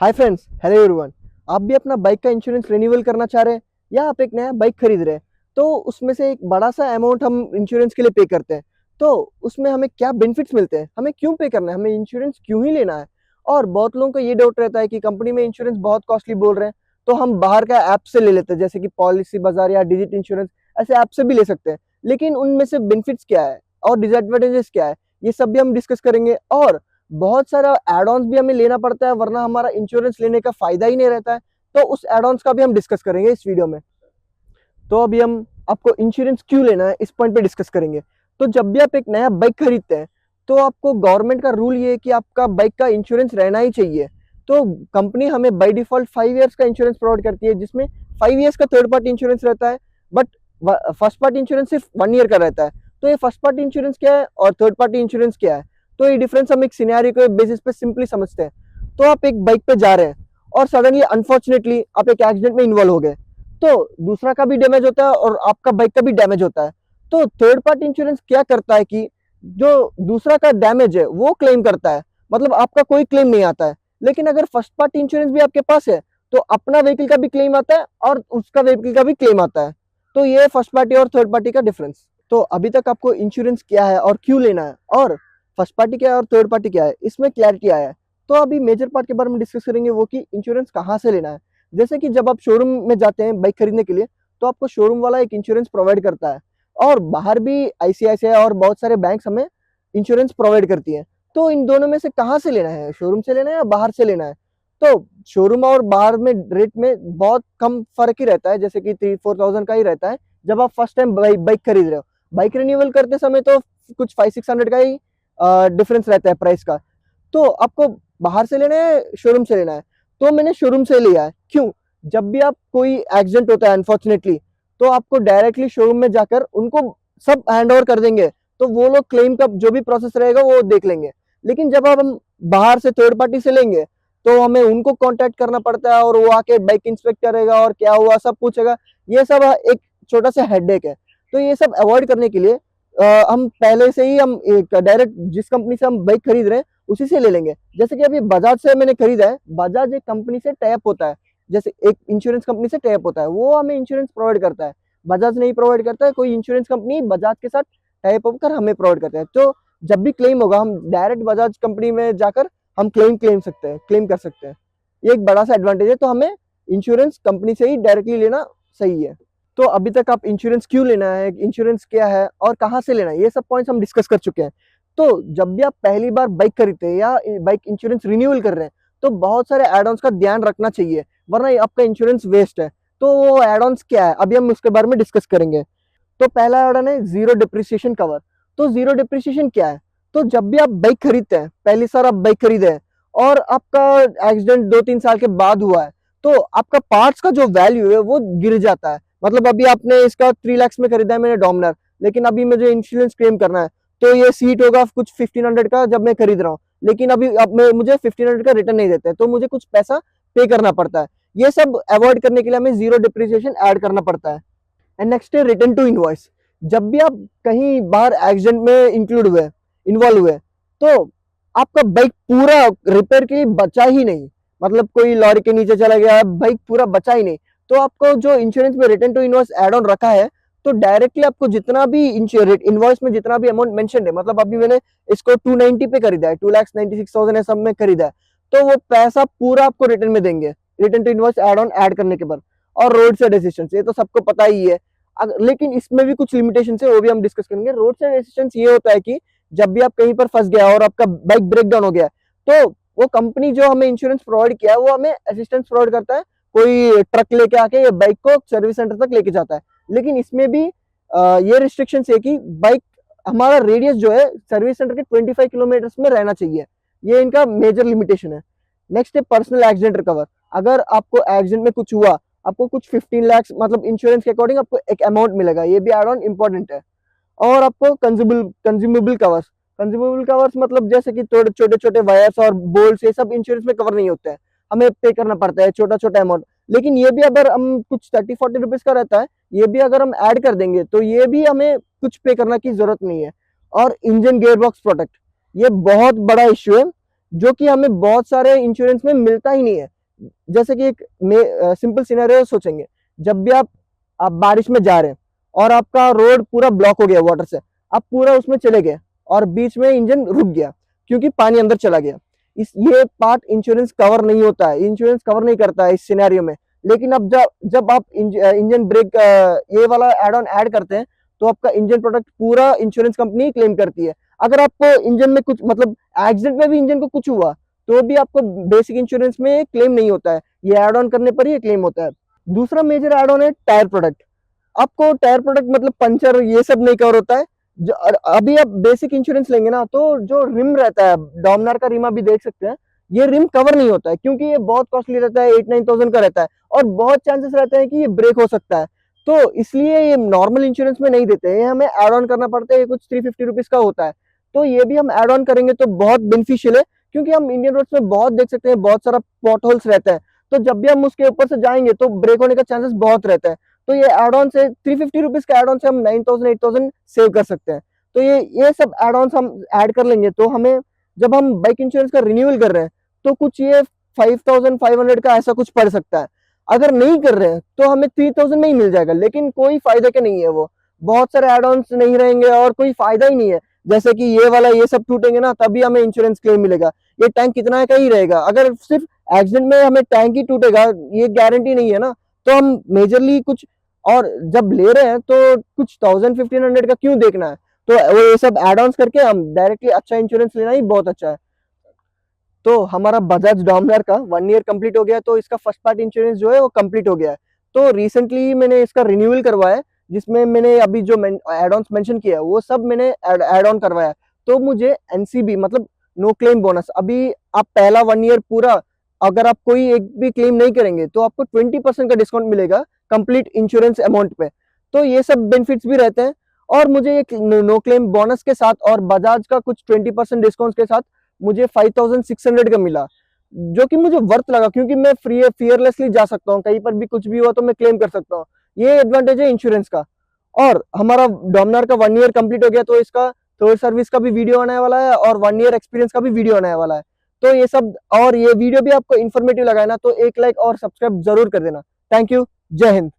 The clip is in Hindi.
Hi friends, hello everyone. आप भी अपना बाइक का इंश्योरेंस रिन्यूअल करना चाह रहे हैं या आप एक नया बाइक खरीद रहे हैं, तो उसमें से एक बड़ा सा अमाउंट हम इंश्योरेंस के लिए पे करते हैं। तो उसमें हमें क्या बेनिफिट्स मिलते हैं, हमें क्यों पे करना है, हमें इंश्योरेंस क्यों ही लेना है। और बहुत लोगों को ये डाउट रहता है कि कंपनी में इंश्योरेंस बहुत कॉस्टली बोल रहे हैं, तो हम बाहर का ऐप से ले लेते हैं, जैसे कि पॉलिसी बाजार या डिजिट इंश्योरेंस, ऐसे ऐप से भी ले सकते हैं। लेकिन उनमें से बेनिफिट्स क्या है और डिसएडवांटेजेस क्या है, ये सब भी हम डिस्कस करेंगे। और बहुत सारा एड ऑन्स भी हमें लेना पड़ता है, वरना हमारा इंश्योरेंस लेने का फायदा ही नहीं रहता है। तो उस एड ऑन्स का भी हम डिस्कस करेंगे इस वीडियो में। तो अभी हम आपको इंश्योरेंस क्यों लेना है इस पॉइंट पे डिस्कस करेंगे। तो जब भी आप एक नया बाइक खरीदते हैं, तो आपको गवर्नमेंट का रूल ये है कि आपका बाइक का इंश्योरेंस रहना ही चाहिए। तो कंपनी हमें बाय डिफॉल्ट 5 ईयर्स का इंश्योरेंस प्रोवाइड करती है, जिसमें 5 ईयर्स का थर्ड पार्टी इंश्योरेंस रहता है, बट फर्स्ट पार्टी इंश्योरेंस सिर्फ 1 ईयर का रहता है। तो ये फर्स्ट पार्टी इंश्योरेंस क्या है और थर्ड पार्टी इंश्योरेंस क्या है, तो ये डिफरेंस हम एक सिनेरियो के बेसिस पे सिंपली समझते हैं। तो आप एक बाइक पे जा रहे हैं और सडनली अनफॉर्चुनेटली आप एक एक्सीडेंट में इन्वॉल्व हो गए, तो दूसरा का भी डैमेज होता है और आपका बाइक का भी डैमेज होता है। तो थर्ड पार्टी इंश्योरेंस क्या करता है कि जो दूसरा का डैमेज है वो क्लेम करता है, मतलब आपका कोई क्लेम नहीं आता है। लेकिन अगर फर्स्ट पार्टी इंश्योरेंस भी आपके पास है, तो अपना व्हीकल का भी क्लेम आता है और उसका व्हीकल का भी क्लेम आता है। तो ये है फर्स्ट पार्टी और थर्ड पार्टी का डिफरेंस। तो अभी तक आपको इंश्योरेंस क्या है और क्यों लेना है, और फर्स्ट पार्टी क्या है और थर्ड पार्टी क्या है, इसमें क्लैरिटी आया है। तो अभी मेजर पार्ट के बारे में डिस्कस करेंगे, वो कि इंश्योरेंस कहाँ से लेना है। जैसे कि जब आप शोरूम में जाते हैं बाइक खरीदने के लिए, तो आपको शोरूम वाला एक इंश्योरेंस प्रोवाइड करता है, और बाहर भी आईसीआईसीआई और बहुत सारे बैंक्स हमें इंश्योरेंस प्रोवाइड करती है। तो इन दोनों में से कहाँ से लेना है, शोरूम से लेना है या बाहर से लेना है। तो शोरूम और बाहर में रेट में बहुत कम फर्क ही रहता है, जैसे कि 3-4 थाउजेंड का ही रहता है जब आप फर्स्ट टाइम बाइक खरीद रहे हो। बाइक रिन्यूअल करते समय तो कुछ 500-600 का ही डिफरेंस रहता है प्राइस का। तो आपको बाहर से लेना है शोरूम से लेना है, तो मैंने शोरूम से लिया है। क्यों? जब भी आप कोई एक्सीडेंट होता है अनफॉर्चुनेटली, तो आपको डायरेक्टली शोरूम में जाकर उनको सब हैंड ओवर कर देंगे, तो वो लोग क्लेम का जो भी प्रोसेस रहेगा वो देख लेंगे। लेकिन जब अब हम बाहर से थर्ड पार्टी से लेंगे, तो हमें उनको कांटेक्ट करना पड़ता है और वो आके बाइक इंस्पेक्ट करेगा और क्या हुआ सब पूछेगा। ये सब एक छोटा सा हेडेक है। तो ये सब अवॉइड करने के लिए हम पहले से ही हम एक डायरेक्ट जिस कंपनी से हम बाइक खरीद रहे हैं उसी से ले लेंगे। जैसे कि अभी बजाज से मैंने खरीदा है, बजाज एक कंपनी से टाइप होता है, जैसे एक इंश्योरेंस कंपनी से टाइप होता है, वो हमें इंश्योरेंस प्रोवाइड करता है। बजाज नहीं प्रोवाइड करता है, कोई इंश्योरेंस कंपनी बजाज के साथ टाइप होकर हमें प्रोवाइड करता है। तो जब भी क्लेम होगा, हम डायरेक्ट बजाज कंपनी में जाकर हम क्लेम कर सकते हैं। ये एक बड़ा सा एडवांटेज है। तो हमें इंश्योरेंस कंपनी से ही डायरेक्टली लेना सही है। तो अभी तक आप इंश्योरेंस क्यों लेना है, इंश्योरेंस क्या है और कहाँ से लेना है, ये सब पॉइंट्स हम डिस्कस कर चुके हैं। तो जब भी आप पहली बार बाइक खरीदते हैं या बाइक इंश्योरेंस रिन्यूअल कर रहे हैं, तो बहुत सारे एड ऑन्स का ध्यान रखना चाहिए, वरना आपका इंश्योरेंस वेस्ट है। तो वो एड ऑन्स क्या है, अभी हम उसके बारे में डिस्कस करेंगे। तो पहला एड ऑन है जीरो डिप्रिसिएशन कवर। तो जीरो डिप्रिसिएशन क्या है? तो जब भी आप बाइक खरीदते हैं, पहली साल आप बाइक खरीदे हैं और आपका एक्सीडेंट 2-3 साल के बाद हुआ है, तो आपका पार्ट्स का जो वैल्यू है वो गिर जाता है। मतलब अभी आपने इसका 3 लाख में खरीदा है मैंने डोमिनर, लेकिन अभी मुझे इंश्योरेंस क्लेम करना है, तो ये सीट होगा कुछ 1500 का जब मैं खरीद रहा हूँ, लेकिन अभी अब मुझे 1500 का रिटर्न नहीं देते, तो मुझे कुछ पैसा पे करना पड़ता है। ये सब अवॉइड करने के लिए हमें जीरो डिप्रिसिएशन ऐड करना पड़ता है। एंड नेक्स्ट है रिटर्न टू इनवॉइस। जब भी आप कहीं बाहर एक्सीडेंट में इन्वॉल्व हुए, तो आपका बाइक पूरा रिपेयर के लिए बचा ही नहीं, मतलब कोई लॉरी के नीचे चला गया, बाइक पूरा बचा ही नहीं। तो आपको जो इंश्योरेंस में return to invoice add on रखा है, तो डायरेक्टली आपको जितना भी इनवॉइस में जितना भी अमाउंट मेंशन है, मतलब अभी मैंने इसको 290 पे खरीदा है, 2,96,000 सब में खरीदा है, तो वो पैसा पूरा आपको रिटर्न में देंगे, return to invoice add on add करने के बाद। और रोड साइड असिस्टेंस, ये तो सबको पता ही है। लेकिन इसमें भी कुछ लिमिटेशन है, वो भी हम डिस्कस करेंगे। रोड साइड असिस्टेंस ये होता है कि जब भी आप कहीं पर फंस गया और आपका बाइक ब्रेक डाउन हो गया, तो वो कंपनी जो हमें इंश्योरेंस प्रोवाइड किया है वो हमें असिस्टेंस प्रोवाइड करता है, कोई ट्रक लेके आके ये बाइक को सर्विस सेंटर तक लेके जाता है। लेकिन इसमें भी ये रिस्ट्रिक्शन है कि बाइक हमारा रेडियस जो है सर्विस सेंटर के 25 किलोमीटर में रहना चाहिए। ये इनका मेजर लिमिटेशन है। नेक्स्ट है पर्सनल एक्सीडेंट रिकवर। अगर आपको एक्सीडेंट में कुछ हुआ, आपको कुछ 15 लाख, मतलब इंश्योरेंस के अकॉर्डिंग आपको एक अमाउंट मिलेगा, ये भी एड ऑन इंपॉर्टेंट है। और आपको कंज्यूमेबल कवर्स मतलब जैसे कि छोटे छोटे वायर्स और बोल्ट, ये सब इंश्योरेंस में कवर नहीं होते हैं, हमें पे करना पड़ता है छोटा छोटा अमाउंट। लेकिन ये भी अगर हम कुछ 30-40 रुपीज का रहता है, ये भी अगर हम ऐड कर देंगे तो ये भी हमें कुछ पे करना की जरूरत नहीं है। और इंजन गियर बॉक्स प्रोटेक्ट, ये बहुत बड़ा इश्यू है। जो कि हमें बहुत सारे इंश्योरेंस में मिलता ही नहीं है। जैसे कि एक सिंपल सिनेरियो सोचेंगे, जब भी आप बारिश में जा रहे हैं और आपका रोड पूरा ब्लॉक हो गया वाटर से, आप पूरा उसमें चले गए और बीच में इंजन रुक गया क्योंकि पानी अंदर चला गया। ये पार्ट इंश्योरेंस कवर नहीं होता है, इंश्योरेंस कवर नहीं करता है इस सिनेरियो में। लेकिन अब जब आप इंजन ब्रेक ये वाला एड ऑन ऐड करते हैं, तो आपका इंजन प्रोडक्ट पूरा इंश्योरेंस कंपनी क्लेम करती है। अगर आपको इंजन में कुछ मतलब एक्सीडेंट में भी इंजन को कुछ हुआ, तो भी आपको बेसिक इंश्योरेंस में क्लेम नहीं होता है, ये ऐड ऑन करने पर ही क्लेम होता है। दूसरा मेजर ऐड ऑन है टायर प्रोडक्ट। आपको टायर प्रोडक्ट मतलब पंचर ये सब नहीं कवर होता है। अभी आप बेसिक इंश्योरेंस लेंगे ना, तो जो रिम रहता है, डॉमिनार का रिम अभी देख सकते हैं, ये रिम कवर नहीं होता है क्योंकि ये बहुत कॉस्टली रहता है, 8-9 thousand का रहता है और बहुत चांसेस रहते हैं कि ये ब्रेक हो सकता है। तो इसलिए ये नॉर्मल इंश्योरेंस में नहीं देते हैं, ये हमें ऐड ऑन करना पड़ता है, ये कुछ 350 रुपीज का होता है। तो ये भी हम ऐड ऑन करेंगे तो बहुत बेनिफिशियल है, क्योंकि हम इंडियन रोड्स में बहुत देख सकते हैं, बहुत सारा पॉट होल्स रहता है। तो जब भी हम उसके ऊपर से जाएंगे तो ब्रेक होने का चांसेस बहुत रहता है। तो ये एड ऑन से 350 रुपीज का एड ऑन से हम 9,000-8,000 सेव कर सकते हैं। तो ये सब एड ऑन हम ऐड कर लेंगे, तो हमें जब हम बाइक इंश्योरेंस का रिन्यूअल कर रहे हैं तो कुछ ये 5,500 का ऐसा कुछ पड़ सकता है। अगर नहीं कर रहे हैं तो हमें 3,000 में ही मिल जाएगा, लेकिन कोई फायदा के नहीं है वो, बहुत सारे एड ऑन नहीं रहेंगे और कोई फायदा ही नहीं है। जैसे कि ये वाला ये सब टूटेंगे ना, तभी हमें इंश्योरेंस क्लेम मिलेगा। ये टैंक कितना का ही रहेगा, अगर सिर्फ एक्सीडेंट में हमें टैंक ही टूटेगा, ये गारंटी नहीं है ना। तो हम मेजरली कुछ और जब ले रहे हैं तो कुछ 1,000-1,500 का क्यों देखना है। तो वो ये सब एड ऑन करके हम डायरेक्टली अच्छा इंश्योरेंस लेना ही बहुत अच्छा है। तो हमारा बजाज डॉमिनर का 1 ईयर कंप्लीट हो गया, तो इसका फर्स्ट पार्ट इंश्योरेंस जो है वो कंप्लीट हो गया है। तो रिसेंटली मैंने इसका रिन्यूअल करवाया है, जिसमें मैंने अभी जो एड ऑन मेंशन किया है वो सब मैंने एड ऑन करवाया है। तो मुझे एनसीबी मतलब नो क्लेम बोनस, अभी आप पहला 1 ईयर पूरा अगर आप कोई एक भी क्लेम नहीं करेंगे तो आपको 20% का डिस्काउंट मिलेगा कंप्लीट इंश्योरेंस अमाउंट पे। तो ये सब बेनिफिट्स भी रहते हैं। और मुझे एक नो क्लेम बोनस के साथ और बजाज का कुछ 20% डिस्काउंट के साथ मुझे 5,600 का मिला, जो कि मुझे वर्थ लगा, क्योंकि मैं फियरलेसली जा सकता हूँ, कहीं पर भी कुछ भी हुआ तो मैं क्लेम कर सकता हूँ। ये एडवांटेज है इंश्योरेंस का। और हमारा डोमिनार का 1 ईयर कंप्लीट हो गया, तो इसका थर्ड सर्विस का भी वीडियो आने वाला है और 1 ईयर एक्सपीरियंस का भी वीडियो आने वाला है। तो ये सब, और ये वीडियो भी आपको इन्फॉर्मेटिव लगा है ना, तो एक लाइक और सब्सक्राइब जरूर कर देना। Thank you. जय हिंद।